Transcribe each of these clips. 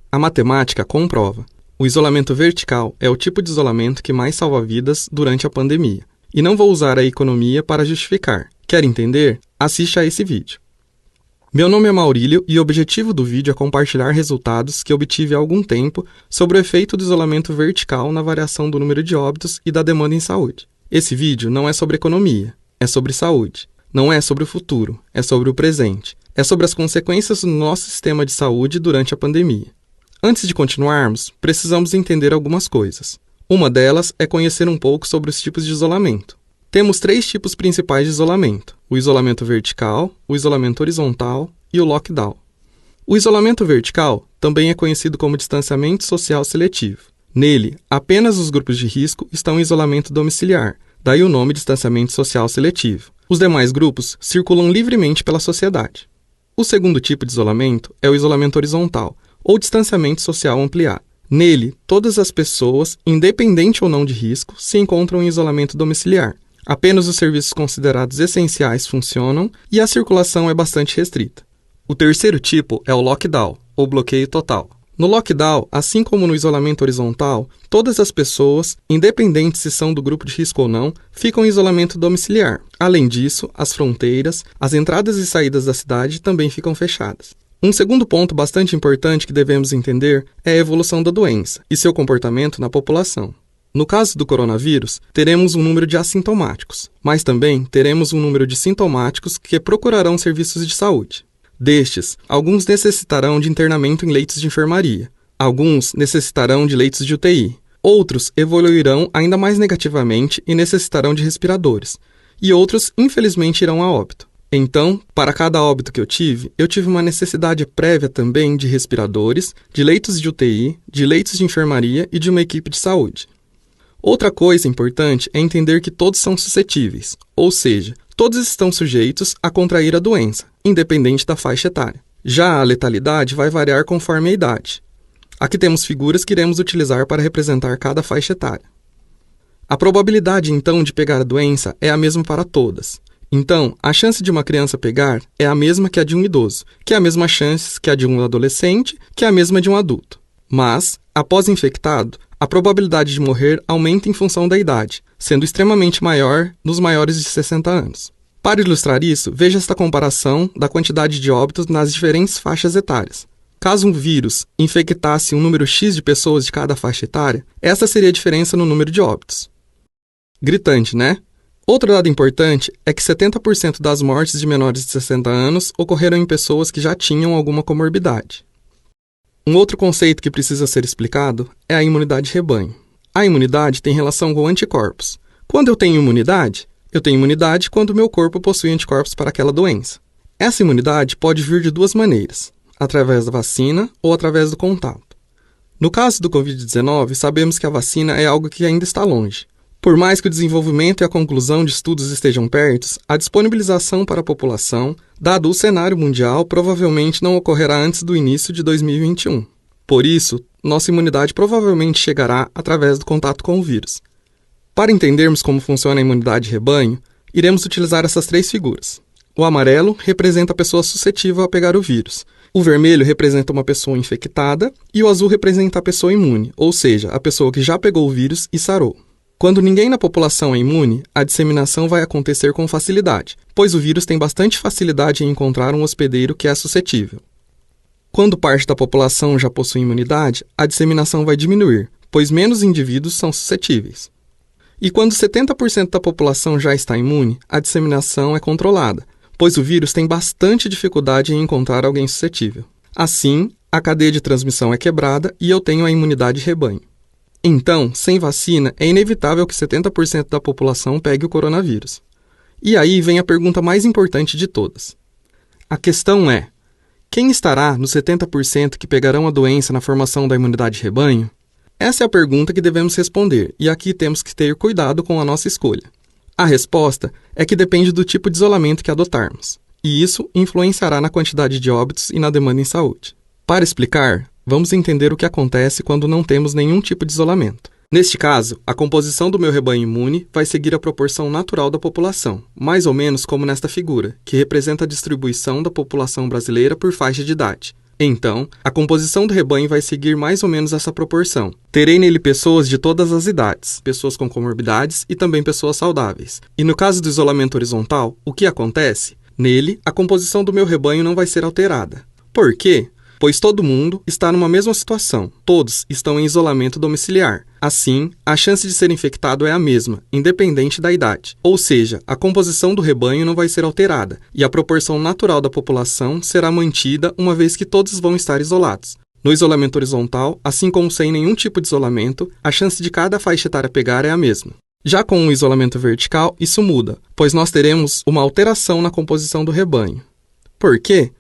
A matemática comprova. O isolamento vertical é o tipo de isolamento que mais salva vidas durante a pandemia. E não vou usar a economia para justificar. Quer entender? Assista a esse vídeo. Meu nome é Maurílio e o objetivo do vídeo é compartilhar resultados que obtive há algum tempo sobre o efeito do isolamento vertical na variação do número de óbitos e da demanda em saúde. Esse vídeo não é sobre economia, é sobre saúde. Não é sobre o futuro, é sobre o presente. É sobre as consequências do nosso sistema de saúde durante a pandemia. Antes de continuarmos, precisamos entender algumas coisas. Uma delas é conhecer um pouco sobre os tipos de isolamento. Temos 3 tipos principais de isolamento: o isolamento vertical, o isolamento horizontal e o lockdown. O isolamento vertical também é conhecido como distanciamento social seletivo. Nele, apenas os grupos de risco estão em isolamento domiciliar, daí o nome distanciamento social seletivo. Os demais grupos circulam livremente pela sociedade. O segundo tipo de isolamento é o isolamento horizontal, ou distanciamento social ampliado. Nele, todas as pessoas, independente ou não de risco, se encontram em isolamento domiciliar. Apenas os serviços considerados essenciais funcionam e a circulação é bastante restrita. O terceiro tipo é o lockdown, ou bloqueio total. No lockdown, assim como no isolamento horizontal, todas as pessoas, independente se são do grupo de risco ou não, ficam em isolamento domiciliar. Além disso, as fronteiras, as entradas e saídas da cidade também ficam fechadas. Um segundo ponto bastante importante que devemos entender é a evolução da doença e seu comportamento na população. No caso do coronavírus, teremos um número de assintomáticos, mas também teremos um número de sintomáticos que procurarão serviços de saúde. Destes, alguns necessitarão de internamento em leitos de enfermaria, alguns necessitarão de leitos de UTI, outros evoluirão ainda mais negativamente e necessitarão de respiradores, e outros, infelizmente, irão a óbito. Então, para cada óbito que eu tive uma necessidade prévia também de respiradores, de leitos de UTI, de leitos de enfermaria e de uma equipe de saúde. Outra coisa importante é entender que todos são suscetíveis, ou seja, todos estão sujeitos a contrair a doença, independente da faixa etária. Já a letalidade vai variar conforme a idade. Aqui temos figuras que iremos utilizar para representar cada faixa etária. A probabilidade, então, de pegar a doença é a mesma para todas. Então, a chance de uma criança pegar é a mesma que a de um idoso, que é a mesma chance que a de um adolescente, que é a mesma de um adulto. Mas, após infectado, a probabilidade de morrer aumenta em função da idade, sendo extremamente maior nos maiores de 60 anos. Para ilustrar isso, veja esta comparação da quantidade de óbitos nas diferentes faixas etárias. Caso um vírus infectasse um número X de pessoas de cada faixa etária, essa seria a diferença no número de óbitos. Gritante, né? Outro dado importante é que 70% das mortes de menores de 60 anos ocorreram em pessoas que já tinham alguma comorbidade. Um outro conceito que precisa ser explicado é a imunidade rebanho. A imunidade tem relação com anticorpos. Quando eu tenho imunidade quando o meu corpo possui anticorpos para aquela doença. Essa imunidade pode vir de 2 maneiras, através da vacina ou através do contato. No caso do Covid-19, sabemos que a vacina é algo que ainda está longe. Por mais que o desenvolvimento e a conclusão de estudos estejam perto, a disponibilização para a população, dado o cenário mundial, provavelmente não ocorrerá antes do início de 2021. Por isso, nossa imunidade provavelmente chegará através do contato com o vírus. Para entendermos como funciona a imunidade rebanho, iremos utilizar essas 3 figuras. O amarelo representa a pessoa suscetível a pegar o vírus. O vermelho representa uma pessoa infectada e o azul representa a pessoa imune, ou seja, a pessoa que já pegou o vírus e sarou. Quando ninguém na população é imune, a disseminação vai acontecer com facilidade, pois o vírus tem bastante facilidade em encontrar um hospedeiro que é suscetível. Quando parte da população já possui imunidade, a disseminação vai diminuir, pois menos indivíduos são suscetíveis. E quando 70% da população já está imune, a disseminação é controlada, pois o vírus tem bastante dificuldade em encontrar alguém suscetível. Assim, a cadeia de transmissão é quebrada e eu tenho a imunidade rebanho. Então, sem vacina, é inevitável que 70% da população pegue o coronavírus. E aí vem a pergunta mais importante de todas. A questão é: quem estará nos 70% que pegarão a doença na formação da imunidade rebanho? Essa é a pergunta que devemos responder, e aqui temos que ter cuidado com a nossa escolha. A resposta é que depende do tipo de isolamento que adotarmos, e isso influenciará na quantidade de óbitos e na demanda em saúde. Para explicar, vamos entender o que acontece quando não temos nenhum tipo de isolamento. Neste caso, a composição do meu rebanho imune vai seguir a proporção natural da população, mais ou menos como nesta figura, que representa a distribuição da população brasileira por faixa de idade. Então, a composição do rebanho vai seguir mais ou menos essa proporção. Terei nele pessoas de todas as idades, pessoas com comorbidades e também pessoas saudáveis. E no caso do isolamento horizontal, o que acontece? Nele, a composição do meu rebanho não vai ser alterada. Por quê? Pois todo mundo está numa mesma situação. Todos estão em isolamento domiciliar. Assim, a chance de ser infectado é a mesma, independente da idade. Ou seja, a composição do rebanho não vai ser alterada, e a proporção natural da população será mantida uma vez que todos vão estar isolados. No isolamento horizontal, assim como sem nenhum tipo de isolamento, a chance de cada faixa etária pegar é a mesma. Já com o isolamento vertical, isso muda, pois nós teremos uma alteração na composição do rebanho. Por quê?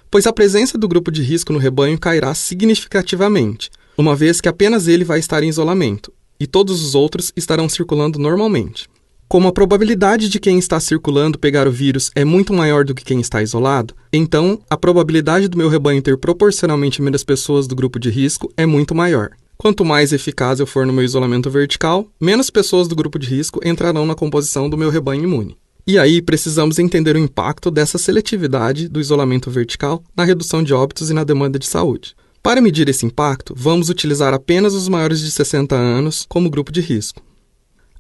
Pois a presença do grupo de risco no rebanho cairá significativamente, uma vez que apenas ele vai estar em isolamento, e todos os outros estarão circulando normalmente. Como a probabilidade de quem está circulando pegar o vírus é muito maior do que quem está isolado, então a probabilidade do meu rebanho ter proporcionalmente menos pessoas do grupo de risco é muito maior. Quanto mais eficaz eu for no meu isolamento vertical, menos pessoas do grupo de risco entrarão na composição do meu rebanho imune. E aí, precisamos entender o impacto dessa seletividade do isolamento vertical na redução de óbitos e na demanda de saúde. Para medir esse impacto, vamos utilizar apenas os maiores de 60 anos como grupo de risco.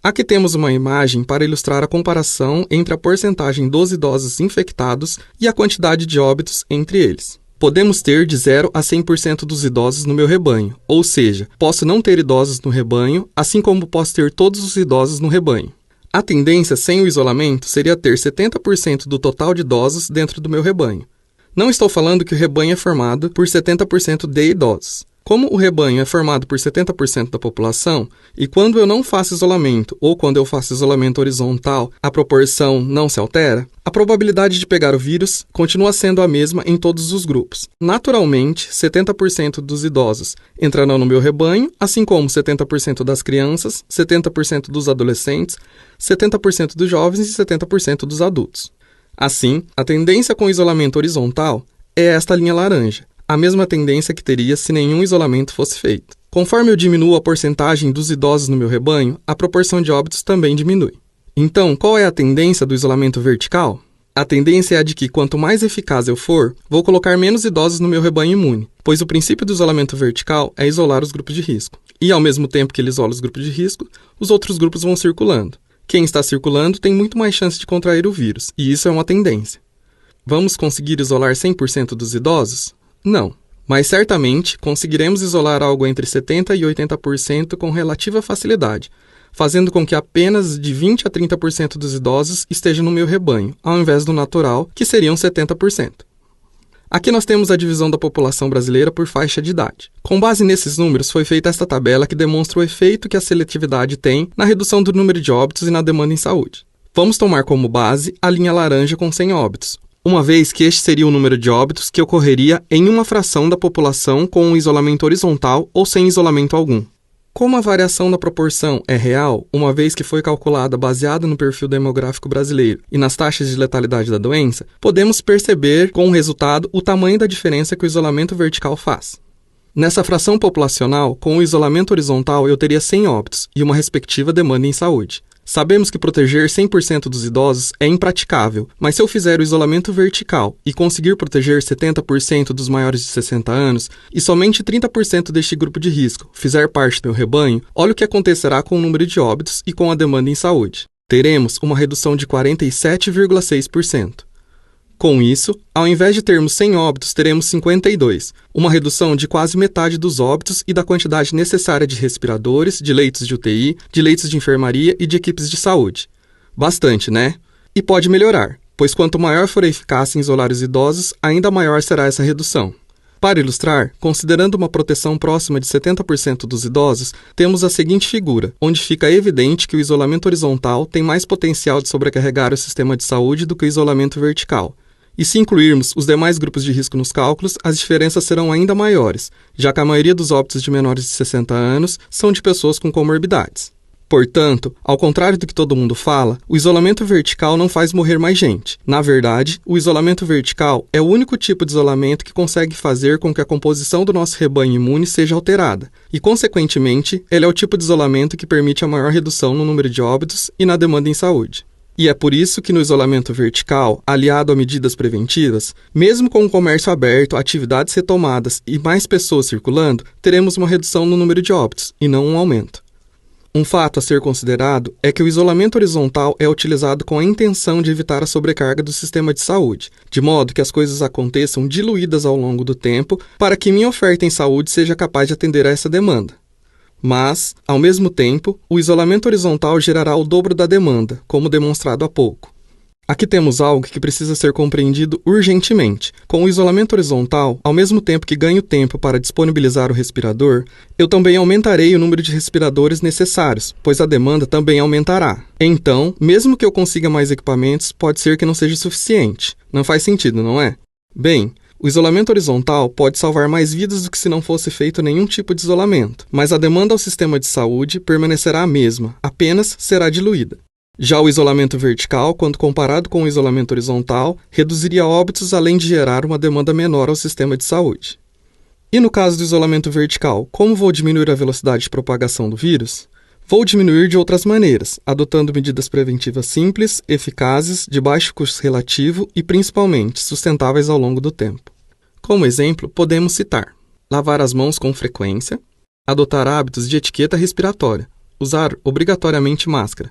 Aqui temos uma imagem para ilustrar a comparação entre a porcentagem dos idosos infectados e a quantidade de óbitos entre eles. Podemos ter de 0 a 100% dos idosos no meu rebanho, ou seja, posso não ter idosos no rebanho, assim como posso ter todos os idosos no rebanho. A tendência sem o isolamento seria ter 70% do total de idosos dentro do meu rebanho. Não estou falando que o rebanho é formado por 70% de idosos. Como o rebanho é formado por 70% da população, e quando eu não faço isolamento ou quando eu faço isolamento horizontal, a proporção não se altera, a probabilidade de pegar o vírus continua sendo a mesma em todos os grupos. Naturalmente, 70% dos idosos entrarão no meu rebanho, assim como 70% das crianças, 70% dos adolescentes, 70% dos jovens e 70% dos adultos. Assim, a tendência com o isolamento horizontal é esta linha laranja, a mesma tendência que teria se nenhum isolamento fosse feito. Conforme eu diminuo a porcentagem dos idosos no meu rebanho, a proporção de óbitos também diminui. Então, qual é a tendência do isolamento vertical? A tendência é a de que, quanto mais eficaz eu for, vou colocar menos idosos no meu rebanho imune, pois o princípio do isolamento vertical é isolar os grupos de risco. E, ao mesmo tempo que ele isola os grupos de risco, os outros grupos vão circulando. Quem está circulando tem muito mais chance de contrair o vírus, e isso é uma tendência. Vamos conseguir isolar 100% dos idosos? Não, mas certamente conseguiremos isolar algo entre 70% e 80% com relativa facilidade, fazendo com que apenas de 20% a 30% dos idosos estejam no meu rebanho, ao invés do natural, que seriam 70%. Aqui nós temos a divisão da população brasileira por faixa de idade. Com base nesses números, foi feita esta tabela que demonstra o efeito que a seletividade tem na redução do número de óbitos e na demanda em saúde. Vamos tomar como base a linha laranja com 100 óbitos, uma vez que este seria o número de óbitos que ocorreria em uma fração da população com um isolamento horizontal ou sem isolamento algum. Como a variação da proporção é real, uma vez que foi calculada baseada no perfil demográfico brasileiro e nas taxas de letalidade da doença, podemos perceber com o resultado o tamanho da diferença que o isolamento vertical faz. Nessa fração populacional, com o isolamento horizontal eu teria 100 óbitos e uma respectiva demanda em saúde. Sabemos que proteger 100% dos idosos é impraticável, mas se eu fizer o isolamento vertical e conseguir proteger 70% dos maiores de 60 anos e somente 30% deste grupo de risco fizer parte do meu rebanho, olha o que acontecerá com o número de óbitos e com a demanda em saúde. Teremos uma redução de 47,6%. Com isso, ao invés de termos 100 óbitos, teremos 52, uma redução de quase metade dos óbitos e da quantidade necessária de respiradores, de leitos de UTI, de leitos de enfermaria e de equipes de saúde. Bastante, né? E pode melhorar, pois quanto maior for a eficácia em isolar os idosos, ainda maior será essa redução. Para ilustrar, considerando uma proteção próxima de 70% dos idosos, temos a seguinte figura, onde fica evidente que o isolamento horizontal tem mais potencial de sobrecarregar o sistema de saúde do que o isolamento vertical. E se incluirmos os demais grupos de risco nos cálculos, as diferenças serão ainda maiores, já que a maioria dos óbitos de menores de 60 anos são de pessoas com comorbidades. Portanto, ao contrário do que todo mundo fala, o isolamento vertical não faz morrer mais gente. Na verdade, o isolamento vertical é o único tipo de isolamento que consegue fazer com que a composição do nosso rebanho imune seja alterada, e, consequentemente, ele é o tipo de isolamento que permite a maior redução no número de óbitos e na demanda em saúde. E é por isso que no isolamento vertical, aliado a medidas preventivas, mesmo com o comércio aberto, atividades retomadas e mais pessoas circulando, teremos uma redução no número de óbitos, e não um aumento. Um fato a ser considerado é que o isolamento horizontal é utilizado com a intenção de evitar a sobrecarga do sistema de saúde, de modo que as coisas aconteçam diluídas ao longo do tempo para que minha oferta em saúde seja capaz de atender a essa demanda. Mas, ao mesmo tempo, o isolamento horizontal gerará o dobro da demanda, como demonstrado há pouco. Aqui temos algo que precisa ser compreendido urgentemente. Com o isolamento horizontal, ao mesmo tempo que ganho tempo para disponibilizar o respirador, eu também aumentarei o número de respiradores necessários, pois a demanda também aumentará. Então, mesmo que eu consiga mais equipamentos, pode ser que não seja suficiente. Não faz sentido, não é? Bem, o isolamento horizontal pode salvar mais vidas do que se não fosse feito nenhum tipo de isolamento, mas a demanda ao sistema de saúde permanecerá a mesma, apenas será diluída. Já o isolamento vertical, quando comparado com o isolamento horizontal, reduziria óbitos além de gerar uma demanda menor ao sistema de saúde. E no caso do isolamento vertical, como vou diminuir a velocidade de propagação do vírus? Vou diminuir de outras maneiras, adotando medidas preventivas simples, eficazes, de baixo custo relativo e, principalmente, sustentáveis ao longo do tempo. Como exemplo, podemos citar: lavar as mãos com frequência, adotar hábitos de etiqueta respiratória, usar obrigatoriamente máscara,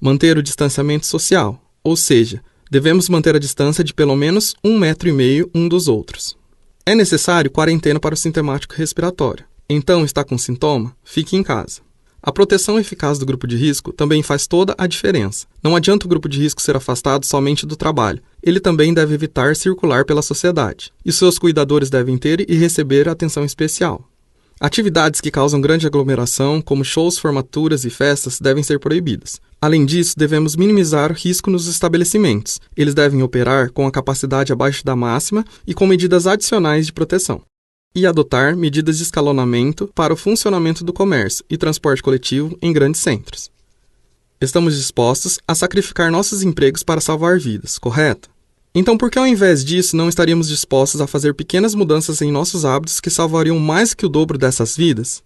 manter o distanciamento social, ou seja, devemos manter a distância de pelo menos 1,5 metro um dos outros. É necessário quarentena para o sintomático respiratório. Então, está com sintoma? Fique em casa. A proteção eficaz do grupo de risco também faz toda a diferença. Não adianta o grupo de risco ser afastado somente do trabalho. Ele também deve evitar circular pela sociedade. E seus cuidadores devem ter e receber atenção especial. Atividades que causam grande aglomeração, como shows, formaturas e festas, devem ser proibidas. Além disso, devemos minimizar o risco nos estabelecimentos. Eles devem operar com a capacidade abaixo da máxima e com medidas adicionais de proteção. E adotar medidas de escalonamento para o funcionamento do comércio e transporte coletivo em grandes centros. Estamos dispostos a sacrificar nossos empregos para salvar vidas, correto? Então, por que ao invés disso não estaríamos dispostos a fazer pequenas mudanças em nossos hábitos que salvariam mais que o dobro dessas vidas?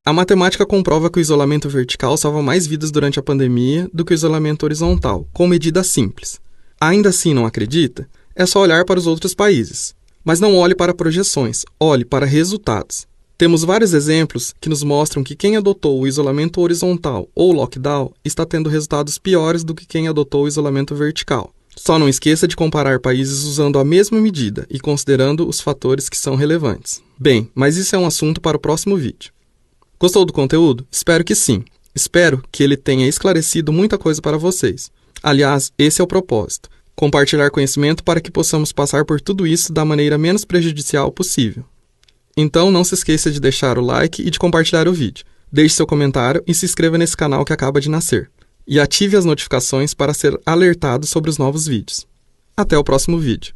A matemática comprova que o isolamento vertical salva mais vidas durante a pandemia do que o isolamento horizontal, com medidas simples. Ainda assim não acredita? É só olhar para os outros países. Mas não olhe para projeções, olhe para resultados. Temos vários exemplos que nos mostram que quem adotou o isolamento horizontal ou lockdown está tendo resultados piores do que quem adotou o isolamento vertical. Só não esqueça de comparar países usando a mesma medida e considerando os fatores que são relevantes. Bem, mas isso é um assunto para o próximo vídeo. Gostou do conteúdo? Espero que sim. Espero que ele tenha esclarecido muita coisa para vocês. Aliás, esse é o propósito. Compartilhar conhecimento para que possamos passar por tudo isso da maneira menos prejudicial possível. Então não se esqueça de deixar o like e de compartilhar o vídeo. Deixe seu comentário e se inscreva nesse canal que acaba de nascer. E ative as notificações para ser alertado sobre os novos vídeos. Até o próximo vídeo.